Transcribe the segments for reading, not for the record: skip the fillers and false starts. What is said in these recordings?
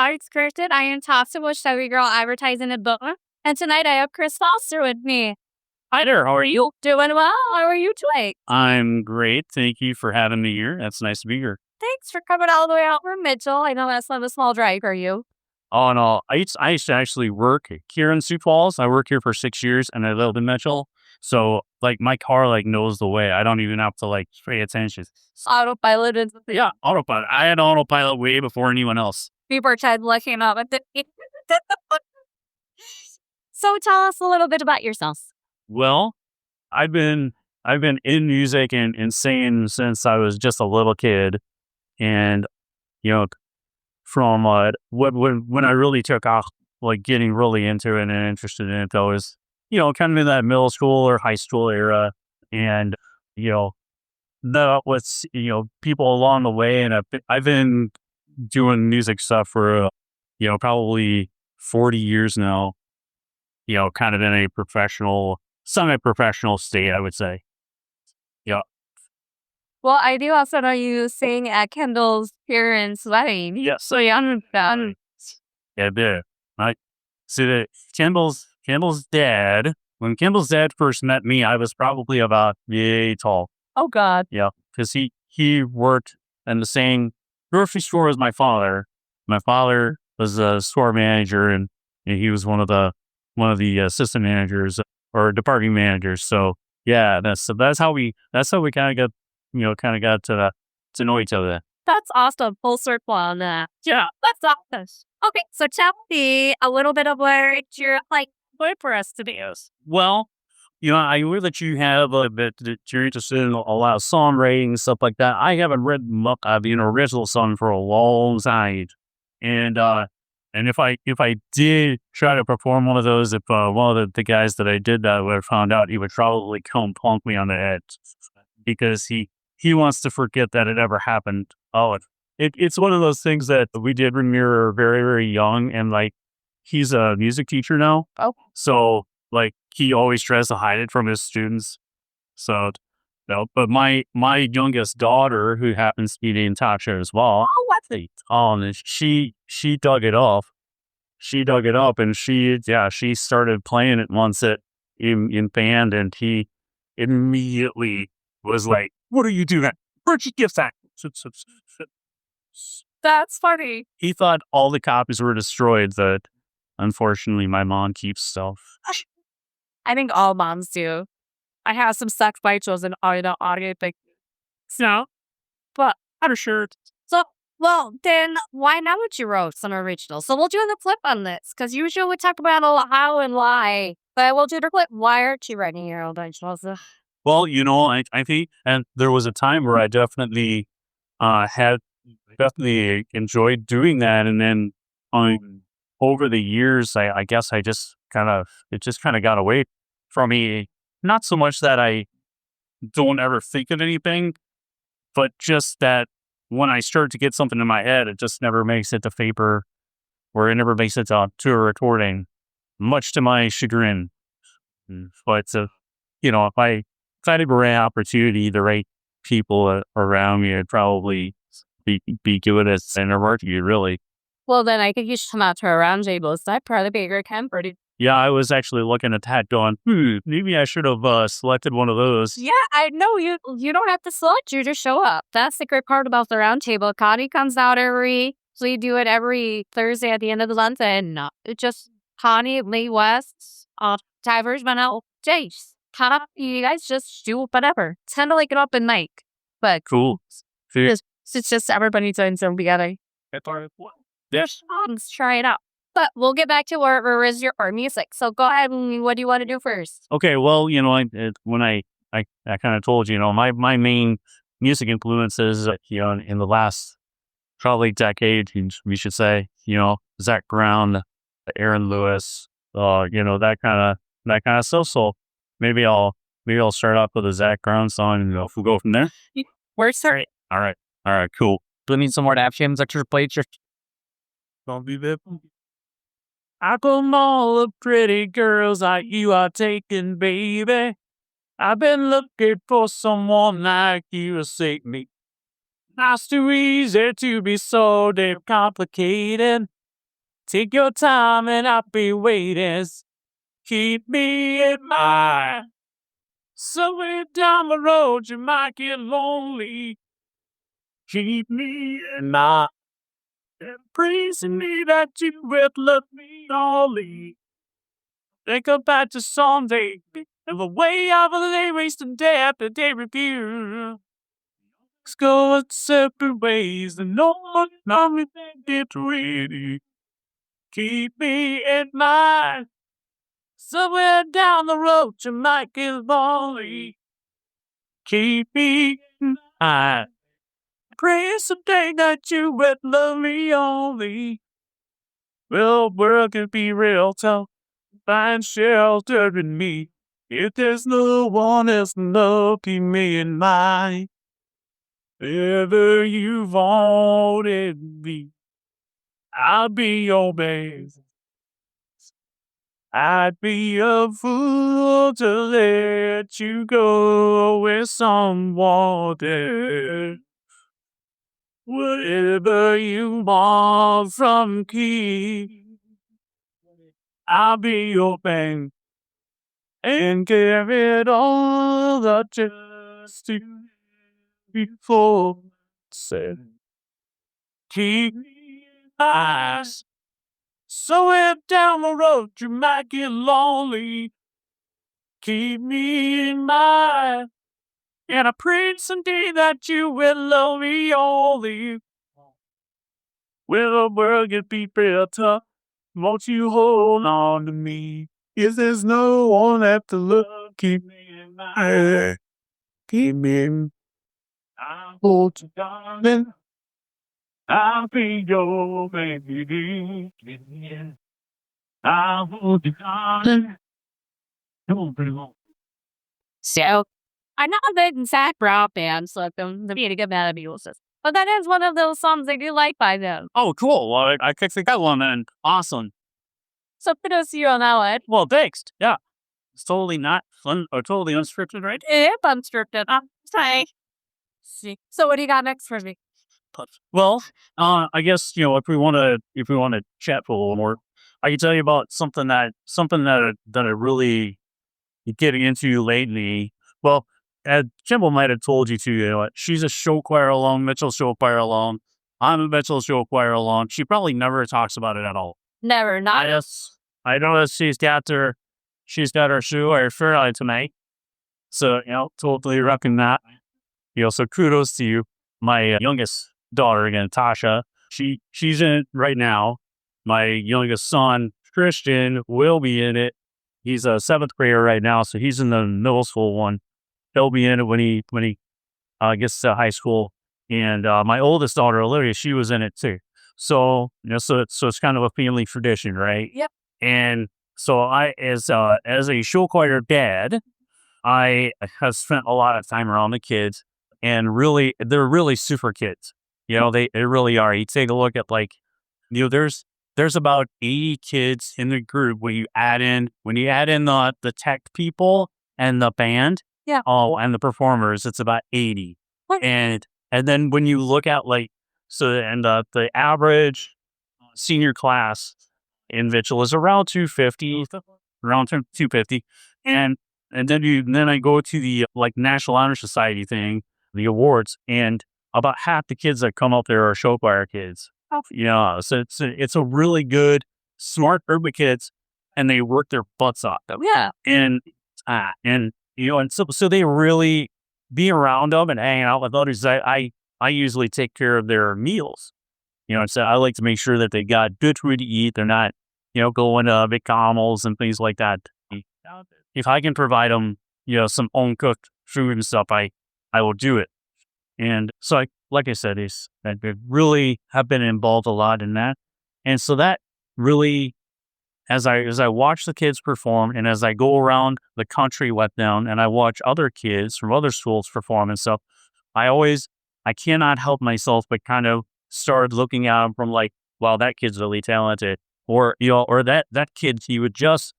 Unscripted. I am Tasha with Chevy Girl Advertising and Book. And tonight I have Chris Foster with me. Hi there, how are you? Doing well. How are you today? I'm great. Thank you for having me here. That's nice to be here. Thanks for coming all the way out from Mitchell. I know that's not a small drive for you. Oh, no. I used to actually work here in Sioux Falls. I worked here for 6 years and I lived in Mitchell. So, my car, knows the way. I don't even have to, pay attention. Autopilot is Yeah, autopilot. I had autopilot way before anyone else. people are trying looking up at the. So tell us a little bit about yourself. Well, I've been in music and singing since I was just a little kid. And, from when I really took off, getting really into it and interested in it, though, is, kind of in that middle school or high school era. And, that was, people along the way. And I've been doing music stuff for, probably 40 years now, kind of in a semi-professional state, I would say. Yeah. Well, I do also know you sing at Kendall's parents' wedding. Yes. So yeah, I'm fan. Yeah, I did. See that Kendall's dad, when Kendall's dad first met me, I was probably about yay tall. Oh God. Yeah. Because he worked in the same grocery store as my father. My father was a store manager and he was one of the assistant managers or department managers. So yeah, that's how we kind of got to know each other. That's awesome. Full circle on that. Yeah. That's awesome. Okay, so tell me a little bit of what you're what for us to do. Well, I hear that you have a bit that you're interested in a lot of songwriting and stuff like that. I haven't written an original song for a long time, and if I did try to perform one of those, if one of the guys that I did that would have found out, he would probably come plunk me on the head because he wants to forget that it ever happened. Oh, it's one of those things that we did when we were very, very young, and he's a music teacher now. Oh, so he always tries to hide it from his students. So no, but my youngest daughter, who happens to be named Tasha as well. oh, what's it? And she dug it up. She dug it up, and she started playing it once in band, and he immediately was like, "What are you doing? Where'd you get that?" That's funny. He thought all the copies were destroyed. That unfortunately my mom keeps stuff. I think all moms do. I have some sex bites in audio thing. So, but I'm sure. So, well, then why not would you wrote some original? So we'll do the flip on this because usually we talk about how and why, but we'll do the flip. Why aren't you writing your own originals? Well, I think, and there was a time where I definitely enjoyed doing that, and then over the years, I guess it just kind of got away from me. Not so much that I don't ever think of anything, but just that when I start to get something in my head, it just never makes it to paper, or it never makes it to a recording, much to my chagrin. But if I had the right opportunity, the right people around me, I'd probably be good at interview, really. Well, then I think you should come out to a round table. Is that part of the bigger camper? Yeah, I was actually looking at that going, maybe I should have selected one of those. Yeah, I know. You don't have to select. You just show up. That's the great part about the round table. Connie comes out we do it every Thursday at the end of the month. And it just Connie, Lee West, Tivers, Manel, Jace. You guys just do whatever. It's kind of like an open mic. But cool. It's just everybody doing something together. Yes. Let's try it out. But we'll get back to where is your music. So go ahead. What do you want to do first? Okay. Well, when I kind of told you, my main music influences, in the last probably decade, we should say, Zach Brown, Aaron Lewis, that kind of stuff. So maybe I'll start off with a Zach Brown song, and we'll go from there. We're starting. All right, cool. Do we need some more napkins extra plates? Don't be bit. How come all the pretty girls like you are taken, baby? I've been looking for someone like you to save me. Not too easy to be so damn complicated. Take your time and I'll be waiting. Keep me in mind. Somewhere down the road you might get lonely. Keep me in mind. And praising me that you will love me only. Think about the someday. And the way I will lay wasting day after day review. Let's go our separate ways and no one me get ready. Keep me in mind. Somewhere down the road you might get lonely. Keep me in mind. Pray someday that you will love me only. Well, world can be real tough. Find shelter in me. If there's no one else to love, keep me in mind. Wherever you wanted me, I'll be your babe. I'd be a fool to let you go with someone else. Whatever you want from me, I'll be your babe. And give it all the just to before said. Keep me in eyes. So if down the road you might get lonely, keep me in mind. And I pray someday that you will love me only. When the world get be real tough, won't you hold on to me? If there's no one left to love, keep me in mind. Keep me in. I'll hold you, darling. I'll be your baby. I'll hold you, darling. Don't be long. So, I'm not a big Zach Brown fan, so the really good melodies. But that is one of those songs I do like by them. Oh, cool. Well, I kicked that one, and awesome. So kudos to you on that one. Well, thanks. Yeah. It's totally not fun or totally unscripted, right? Yep, unscripted. Sorry. See. So what do you got next for me? Well, I guess if we want to chat for a little more, I can tell you about something that I really getting into lately. Well, Kimball might have told you too. She's a show choir alum, Mitchell show choir alum. I'm a Mitchell show choir alum. She probably never talks about it at all. Never, not. I know that she's got her show choir fairly tonight. So totally rocking that. So kudos to you. My youngest daughter again, Tasha. She's in it right now. My youngest son, Christian, will be in it. He's a 7th grader right now, so he's in the middle school one. He'll be in it when he gets to high school. And my oldest daughter, Olivia, she was in it too. So so it's kind of a family tradition, right? Yep. And so I, as a show choir dad, I have spent a lot of time around the kids, and they're really super kids. They really are. You take a look at there's about 80 kids in the group when you add in the tech people and the band. Yeah. Oh, and the performers, it's about 80. What? And then when you look at the average senior class in Mitchell is around 250, around 250. And then I go to the National Honor Society thing, the awards, and about half the kids that come up there are show choir kids. So it's a really good, smart group of kids, and they work their butts off. Yeah. And so they really be around them and hanging out with others. I usually take care of their meals. So I like to make sure that they got good food to eat. They're not, going to McDonald's and things like that. If I can provide them, some home cooked food and stuff, I will do it. And so like I said, I really have been involved a lot in that. And so that really, as I watch the kids perform, and as I go around the country with them, and I watch other kids from other schools perform and stuff, I cannot help myself but kind of start looking at them from wow, that kid's really talented, or that kid, she would just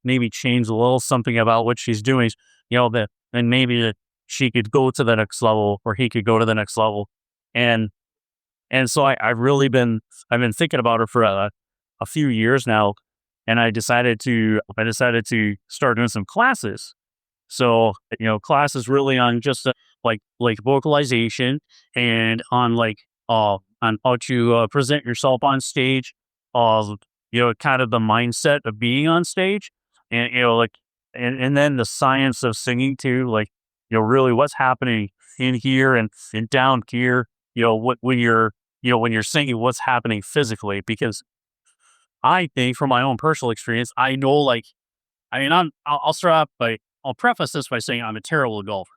maybe change a little something about what she's doing, and maybe that she could go to the next level, or he could go to the next level. And And so I've been thinking about it for a few years now, and I decided to start doing some classes. So, classes really on just like vocalization and on on how to present yourself on stage, kind of the mindset of being on stage, and and then the science of singing too, really what's happening in here and down here, when you're singing, what's happening physically, because I think from my own personal experience, I know, I'll start off I'll preface this by saying I'm a terrible golfer,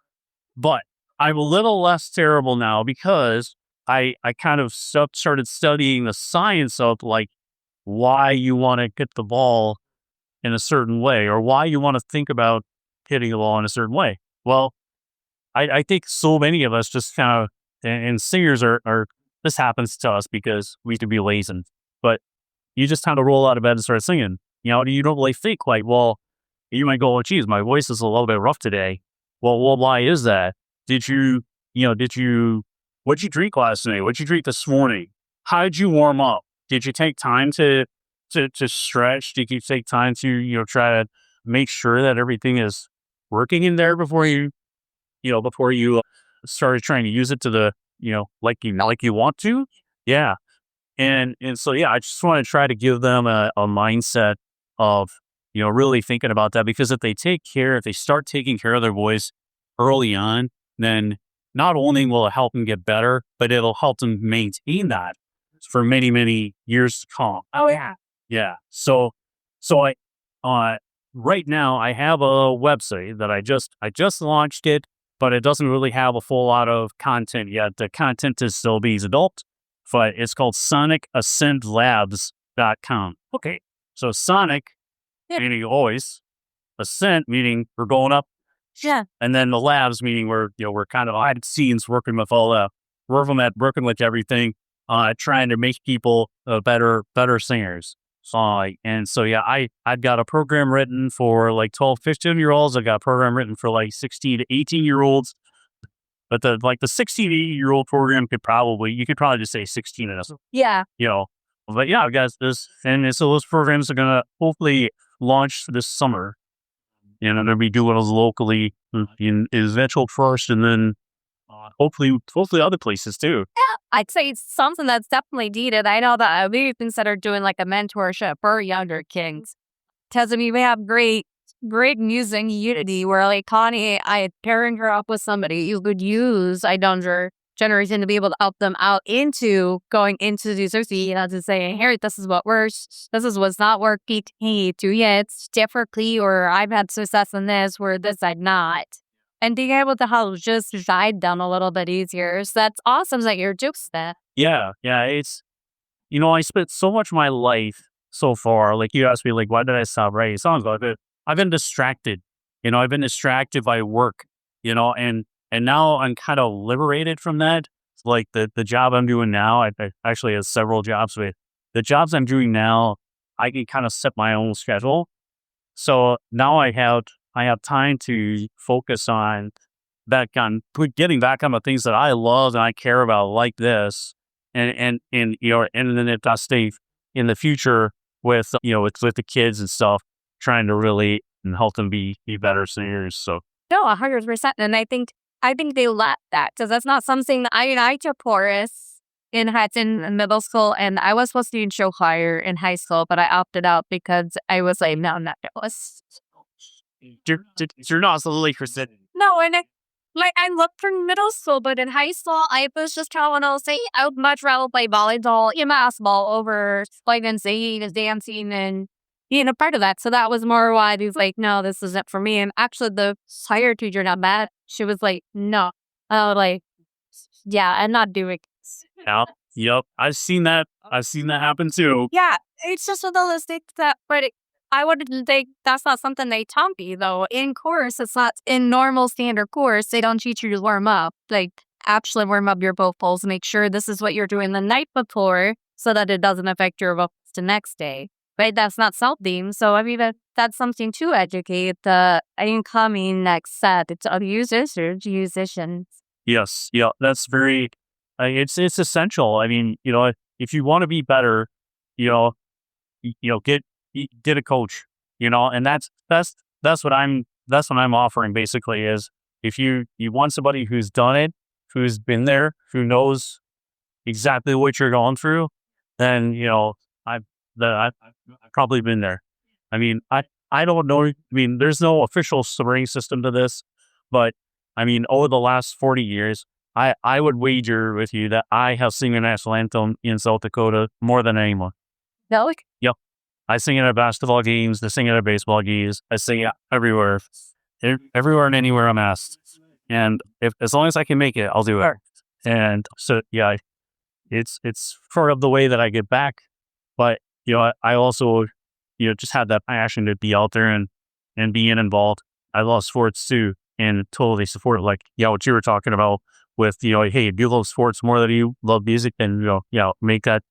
but I'm a little less terrible now because I kind of started studying the science of why you want to hit the ball in a certain way, or why you want to think about hitting the ball in a certain way. Well, I think so many of us just kind of, and singers are, this happens to us because we can be lazy, but you just kind of roll out of bed and start singing. You don't really think well, you might go, oh, geez, my voice is a little bit rough today. Well, why is that? What'd you drink last night? What'd you drink this morning? How did you warm up? Did you take time to stretch? Did you take time to, try to make sure that everything is working in there before you started trying to use it to the, like you want to? Yeah. And so, yeah, I just want to try to give them a mindset of, really thinking about that, because if they start taking care of their voice early on, then not only will it help them get better, but it'll help them maintain that for many, many years to come. Oh, yeah. Yeah. So right now I have a website that I just launched it, but it doesn't really have a full lot of content yet. The content is still being adult, but it's called Sonic Ascent Labs.com. Okay. So Sonic, meaning voice, Ascent, meaning we're going up. Yeah. And then the labs, meaning we're kind of behind the scenes working with working with everything, trying to make people better singers. And so, yeah, I've got a program written for 12, 15-year-olds. I've got a program written for 16 to 18-year-olds. But the 16 to 80-year-old program you could probably just say 16 and up. Yeah. But yeah, I've got this, and so those programs are gonna hopefully launch this summer. And I'm gonna be doing those locally in Eventual first, and then hopefully other places too. Yeah, I'd say it's something that's definitely needed. I know that we consider doing a mentorship for younger kids. Because we have great music unity where Connie, I pairing her up with somebody you could use a younger generation to be able to help them out into going into the society, to say, hey, this is what works, this is what's not working. Hey, do it differently, or I've had success in this where this I'd not. And being able to help just guide them a little bit easier. So that's awesome that you're doing that. Yeah. It's, I spent so much of my life so far. You asked me, why did I stop writing songs? I've been distracted. I've been distracted by work, and now I'm kind of liberated from that. The job I'm doing now, I actually have several jobs, but the jobs I'm doing now, I can kind of set my own schedule. So now I have time to focus on getting back on the things that I love and I care about, like this, and then if I stay in the future with with the kids and stuff, trying to really help them be better singers. So no, 100%, and I think they lack that, because that's not something that I took chorus in middle school, and I was supposed to be in show choir in high school, but I opted out because I was no, not it was. You're not so late for sitting. No, and I looked for middle school, but in high school, I was just telling to say I would much rather play volleyball and basketball over and singing and dancing and being a part of that. So that was more why he was no, this isn't for me. And actually, the choir teacher, not bad, she was no. I was yeah, I'm not doing this. Yeah. Yep. I've seen that happen too. Yeah, it's just one of those things that, I wouldn't think that's not something they taught me, though. In chorus, it's not in normal standard chorus. They don't teach you to warm up. Actually warm up your vocals, make sure this is what you're doing the night before so that it doesn't affect your vocals the next day. Right? That's not self-theme. So, that's something to educate the incoming next set. It's musicians. Yes. Yeah. That's very, it's essential. I mean, if you want to be better, you know, get a coach, and that's what I'm offering basically is if you want somebody who's done it, who's been there, who knows exactly what you're going through, then I've probably been there. I mean, I don't know. I mean, there's no official scoring system to this, but I mean, over the last 40 years, I would wager with you that I have sung the national anthem in South Dakota more than anyone. No, like, Yep. I sing it at basketball games. I sing it at baseball games. I sing it everywhere, everywhere and anywhere I'm asked. And as long as I can make it, I'll do it. And so, yeah, it's part of the way that I get back. But, I also, just had that passion to be out there and being involved. I love sports too and totally support like, what you were talking about with, hey, if you love sports more than you love music, then, make that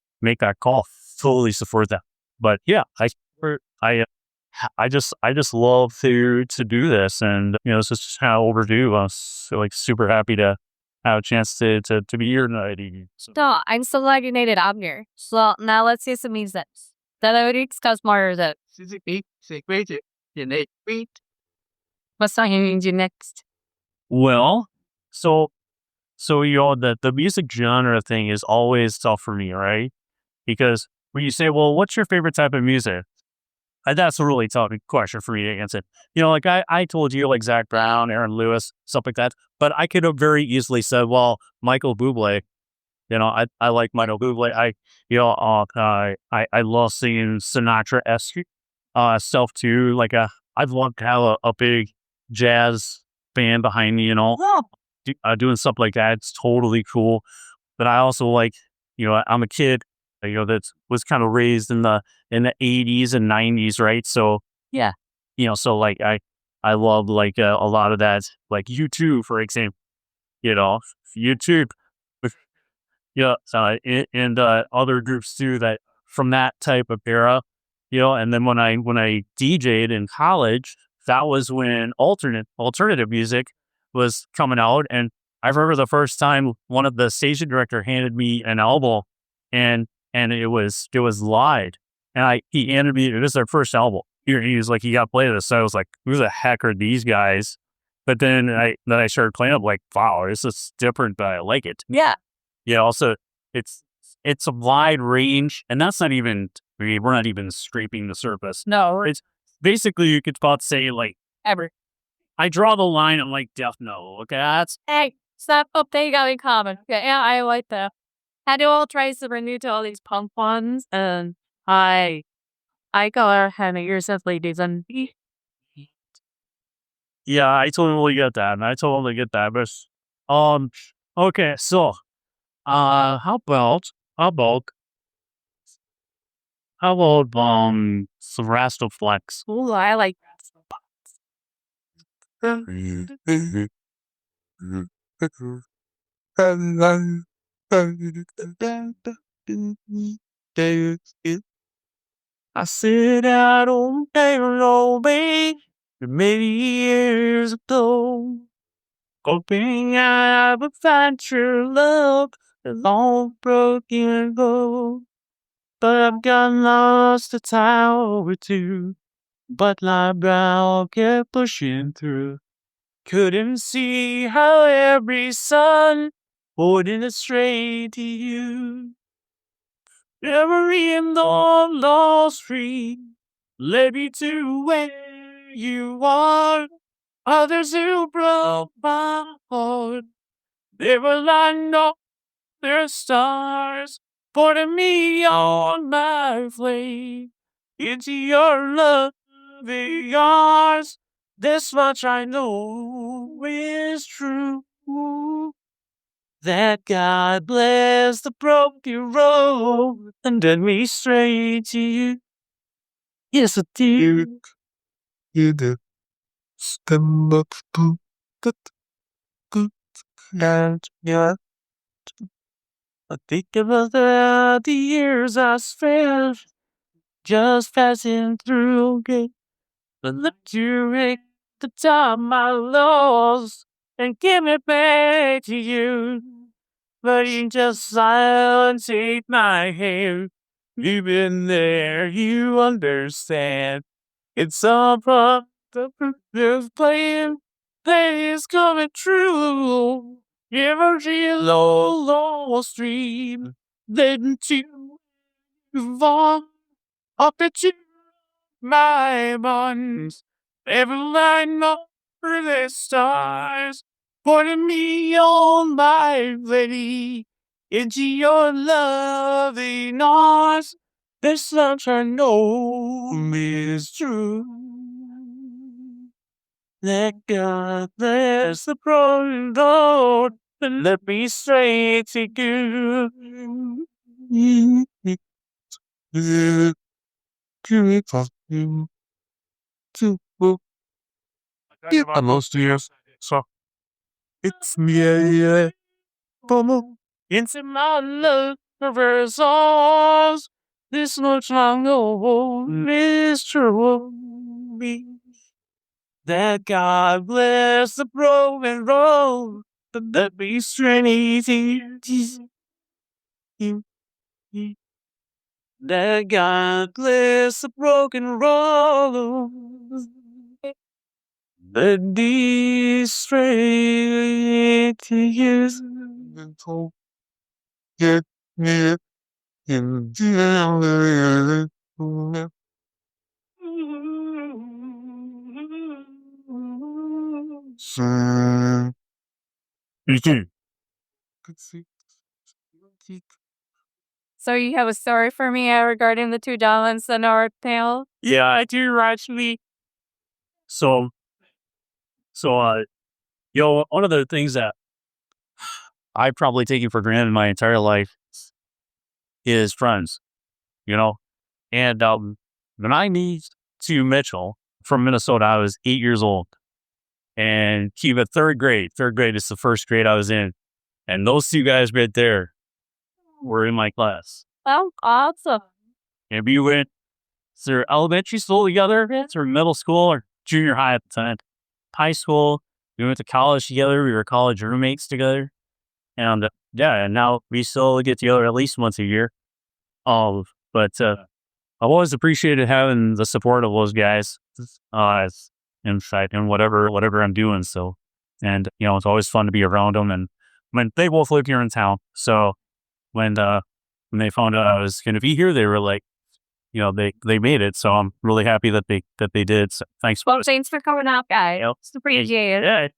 call. Totally support that. But yeah, I just love to do this, and this is just kind of overdue. I was super happy to have a chance to be here tonight. So. No, I'm so glad you made it up here. So now let's see some music. The lyrics cause more that. What song you do next? Well, so the music genre thing is always tough for me, right? Because when you say, well, what's your favorite type of music? That's a really tough question for me to answer. Like I told you, like Zach Brown, Aaron Lewis, stuff like that. But I could have very easily said, well, Michael Bublé. I like Michael Bublé. I love singing Sinatra-esque stuff too. Like I'd love to have a big jazz band behind me, doing stuff like that. It's totally cool. But I also like, I'm a kid, that was kind of raised in the 80s and 90s, right? So Yeah. So like I love like a lot of that, like U2, for example, YouTube, and other groups too that from that type of era, and then when I DJ'd in college, that was when alternative music was coming out, and I remember the first time one of the station director handed me an album, and it was lied, and he handed me, it was their first album. He was like, you got to play this. So I was like, who the heck are these guys? But then I started playing it, like, wow, this is different, but I like it. Yeah. Also it's a wide range, and that's not even, we're not even scraping the surface. No. It's basically, you could about say like, Ever. I draw the line at like death metal. Okay, that's Hey, stop up there, you got in common. Yeah, I like that. I do all tries to renew to all these punk ones, and I go ahead and yourself, ladies, and yeah, I totally get that, But okay, so how about some Rastaflex? ooh, I like I sit out on payroll bay many years ago, hoping I would find true love along broken road. But I've got lost a time or two, but my brow kept pushing through. Couldn't see how every sun pointed straight to you. Every long lost street led me to where you are. Others who broke my heart, they were lined up their stars, pointing me on my way into your loving arms. This much I know is true, that God bless the broken road and led me straight to you. Yes, I did. You did. Stand up, good, and yeah. I think about the years I spent just passing through, okay? But look to make the time I lost and give it back to you. but you just silent take my hand. You've been there, you understand. It's all part of the plan. That is coming true. Every low stream, then to move on up into my bonds. Every line of the stars, pointing me on my way into your loving arms. This much I know is true. Let God bless the broken road and let me straight to you. I'm lost to you. So it's me, into my love reverse. This much I know is true. That God bless the broken road, but let me straight to you. That God bless the broken road, let me straight to you. Get me in So you have a story for me regarding the two dolphins in our tale? Yeah, I do actually. So, one of the things that I probably taken for granted my entire life is friends, you know? And when I moved to Mitchell from Minnesota, I was 8 years old. And keep it third grade. Third grade is the first grade I was in. And those two guys right there were in my class. Oh, awesome. And we went through elementary school together, through middle school or junior high at the time. High school, we went to college together. We were college roommates together. And and now we still get together at least once a year. But I've always appreciated having the support of those guys. In fact, in whatever I'm doing. So, and it's always fun to be around them. And when they both live here in town, so when they found out I was going to be here, they were like, they made it. So I'm really happy that they did. So thanks. Well, thanks for coming out, guys. It's appreciated. Yeah.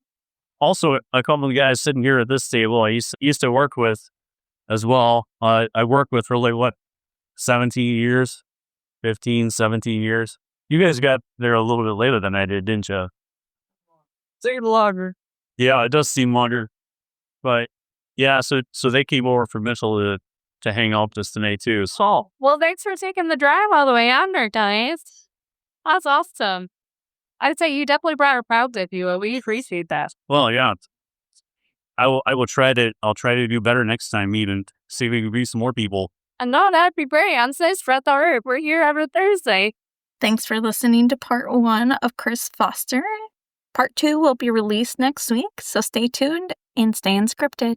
Also, a couple of guys sitting here at this table, I used to work with as well. I worked with for 17 years, 15, 17 years. You guys got there a little bit later than I did, didn't you? Seemed longer. Yeah, it does seem longer. But yeah, so they came over from Mitchell to hang out with us tonight too. So Well, thanks for taking the drive all the way under, guys. That's awesome. I'd say you definitely brought a crowd with you. We appreciate that. well, yeah. I'll try to do better next time, even see if we can reach some more people. And no, that'd be great. On today's Spread the Word. We're here every Thursday. Thanks for listening to part 1 of Chris Foster. Part 2 will be released next week, so stay tuned and stay unscripted.